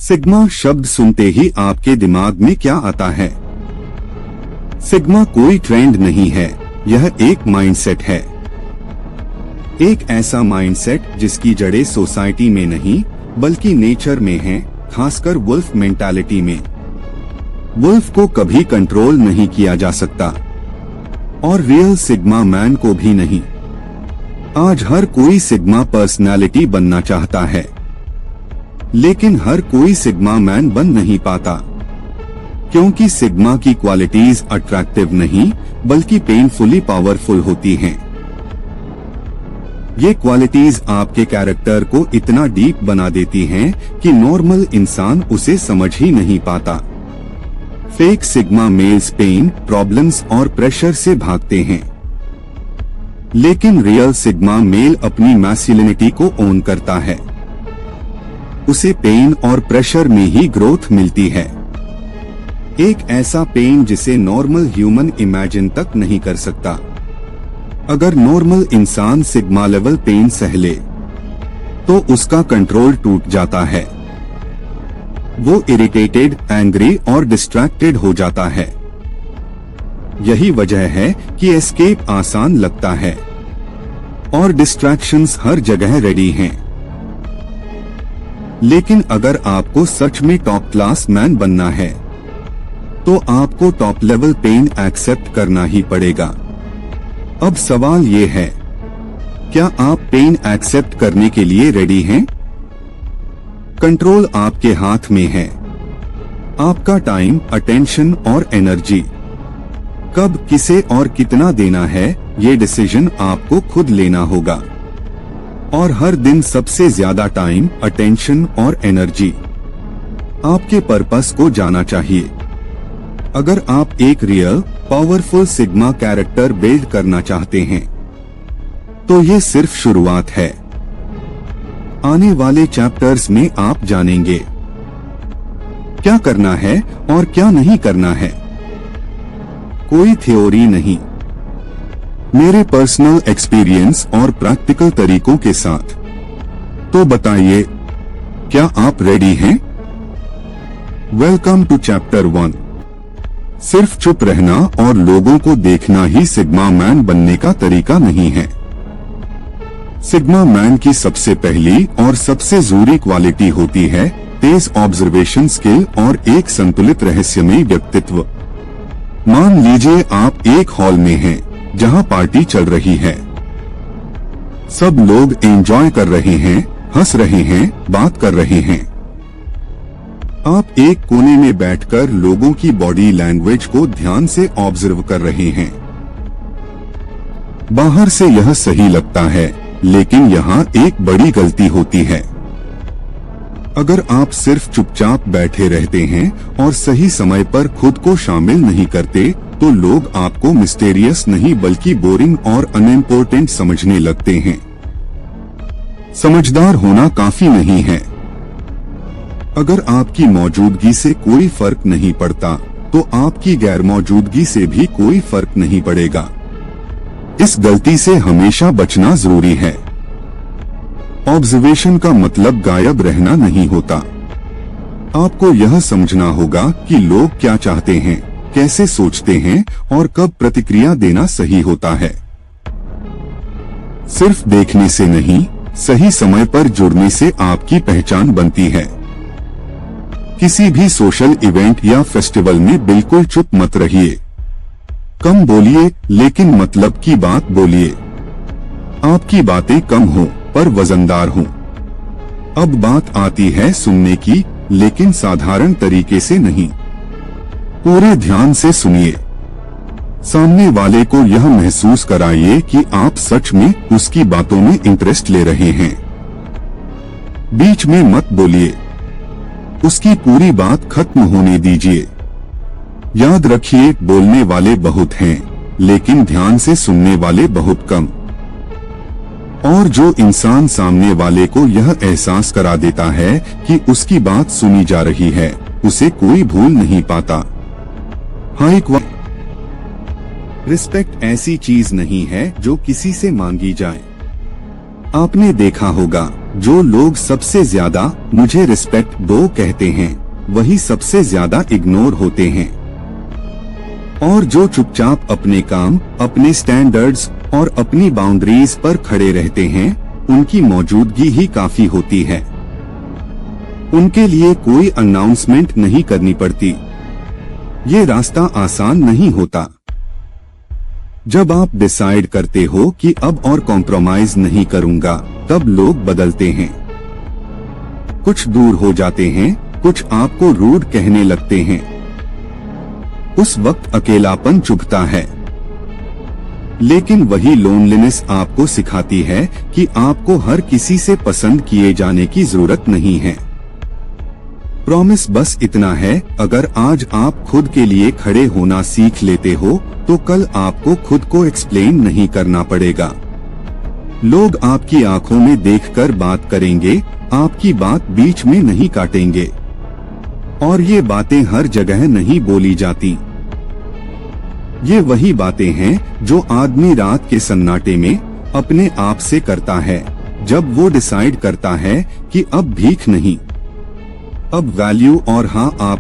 Sigma शब्द सुनते ही आपके दिमाग में क्या आता है? सिग्मा कोई ट्रेंड नहीं है, यह एक माइंडसेट है। एक ऐसा माइंडसेट जिसकी जड़ें सोसाइटी में नहीं बल्कि नेचर में हैं, खासकर वुल्फ मेंटालिटी में। वुल्फ को कभी कंट्रोल नहीं किया जा सकता और रियल सिग्मा मैन को भी नहीं। आज हर कोई सिग्मा पर्सनालिटी बनना चाहता है, लेकिन हर कोई सिग्मा मैन बन नहीं पाता, क्योंकि सिग्मा की क्वालिटीज अट्रैक्टिव नहीं बल्कि पेनफुली पावरफुल होती हैं। ये क्वालिटीज आपके कैरेक्टर को इतना डीप बना देती हैं कि नॉर्मल इंसान उसे समझ ही नहीं पाता। Fake sigma males pain, problems और प्रेशर से भागते हैं, लेकिन रियल सिग्मा मेल अपनी मैस्कुलिनिटी को ओन करता है। उसे पेन और प्रेशर में ही ग्रोथ मिलती है, एक ऐसा पेन जिसे नॉर्मल ह्यूमन इमेजिन तक नहीं कर सकता। अगर नॉर्मल इंसान सिग्मा लेवल पेन सह ले तो उसका कंट्रोल टूट जाता है, वो इरिटेटेड, एंग्री और डिस्ट्रैक्टेड हो जाता है। यही वजह है कि एस्केप आसान लगता है और डिस्ट्रैक्शंस हर जगह रेडी हैं। लेकिन अगर आपको सच में टॉप क्लास मैन बनना है तो आपको टॉप लेवल पेन एक्सेप्ट करना ही पड़ेगा। अब सवाल ये है, क्या आप पेन एक्सेप्ट करने के लिए रेडी हैं? कंट्रोल आपके हाथ में है। आपका टाइम, अटेंशन और एनर्जी कब, किसे और कितना देना है, ये डिसीजन आपको खुद लेना होगा। और हर दिन सबसे ज्यादा टाइम, अटेंशन और एनर्जी आपके पर्पस को जाना चाहिए। अगर आप एक real powerful sigma character build करना चाहते हैं तो ये सिर्फ शुरुआत है। आने वाले चैप्टर्स में आप जानेंगे क्या करना है और क्या नहीं करना है। कोई थ्योरी नहीं, मेरे पर्सनल एक्सपीरियंस और प्रैक्टिकल तरीकों के साथ। तो बताइए, क्या आप रेडी हैं? Welcome to chapter 1। सिर्फ चुप रहना और लोगों को देखना ही सिग्मा मैन बनने का तरीका नहीं है। सिग्मा मैन की सबसे पहली और सबसे जरूरी क्वालिटी होती है तेज ऑब्जर्वेशन स्किल और एक संतुलित रहस्यमयी व्यक्तित्व। मान लीजिए आप एक हॉल में हैं जहां पार्टी चल रही है। सब लोग एंजॉय कर रहे हैं, हंस रहे हैं, बात कर रहे हैं। आप एक कोने में बैठकर लोगों की बॉडी लैंग्वेज को ध्यान से ऑब्जर्व कर रहे हैं। बाहर से यह सही लगता है, लेकिन यहाँ एक बड़ी गलती होती है। अगर आप सिर्फ चुपचाप बैठे रहते हैं और सही समय पर खुद को शामिल नहीं करते तो लोग आपको मिस्टीरियस नहीं बल्कि बोरिंग और अनइम्पोर्टेंट समझने लगते हैं। समझदार होना काफी नहीं है। अगर आपकी मौजूदगी से कोई फर्क नहीं पड़ता तो आपकी गैर मौजूदगी से भी कोई फर्क नहीं पड़ेगा। इस गलती से हमेशा बचना जरूरी है। ऑब्जर्वेशन का मतलब गायब रहना नहीं होता। आपको यह समझना होगा कि लोग क्या चाहते हैं, कैसे सोचते हैं और कब प्रतिक्रिया देना सही होता है। सिर्फ देखने से नहीं, सही समय पर जुड़ने से आपकी पहचान बनती है। किसी भी सोशल इवेंट या फेस्टिवल में बिल्कुल चुप मत रहिए। कम बोलिए, लेकिन मतलब की बात बोलिए। आपकी बातें कम हो पर वजनदार हो। अब बात आती है सुनने की, लेकिन साधारण तरीके से नहीं। पूरे ध्यान से सुनिए। सामने वाले को यह महसूस कराइए कि आप सच में उसकी बातों में इंटरेस्ट ले रहे हैं। बीच में मत बोलिए, उसकी पूरी बात खत्म होने दीजिए। याद रखिए, बोलने वाले बहुत हैं, लेकिन ध्यान से सुनने वाले बहुत कम। और जो इंसान सामने वाले को यह एहसास करा देता है कि उसकी बात सुनी जा रही है, उसे कोई भूल नहीं पाता। हाई रिस्पेक्ट ऐसी चीज नहीं है जो किसी से मांगी जाए। आपने देखा होगा, जो लोग सबसे ज्यादा मुझे रिस्पेक्ट दो कहते हैं, वही सबसे ज्यादा इग्नोर होते हैं। और जो चुपचाप अपने काम, अपने स्टैंडर्ड्स और अपनी बाउंड्रीज पर खड़े रहते हैं, उनकी मौजूदगी ही काफी होती है। उनके लिए कोई अनाउंसमेंट नहीं करनी पड़ती। ये रास्ता आसान नहीं होता। जब आप डिसाइड करते हो कि अब और कॉम्प्रोमाइज नहीं करूंगा, तब लोग बदलते हैं। कुछ दूर हो जाते हैं, कुछ आपको रूड कहने लगते हैं। उस वक्त अकेलापन चुभता है, लेकिन वही लोनलीनेस आपको सिखाती है कि आपको हर किसी से पसंद किए जाने की जरूरत नहीं है। प्रॉमिस बस इतना है, अगर आज आप खुद के लिए खड़े होना सीख लेते हो, तो कल आपको खुद को एक्सप्लेन नहीं करना पड़ेगा। लोग आपकी आंखों में देखकर बात करेंगे, आपकी बात बीच में नहीं काटेंगे। और ये बातें हर जगह नहीं बोली जाती। ये वही बातें हैं जो आदमी रात के सन्नाटे में अपने आप से करता है, जब वो डिसाइड करता है कि अब भीख नहीं, अब वैल्यू और हाँ आप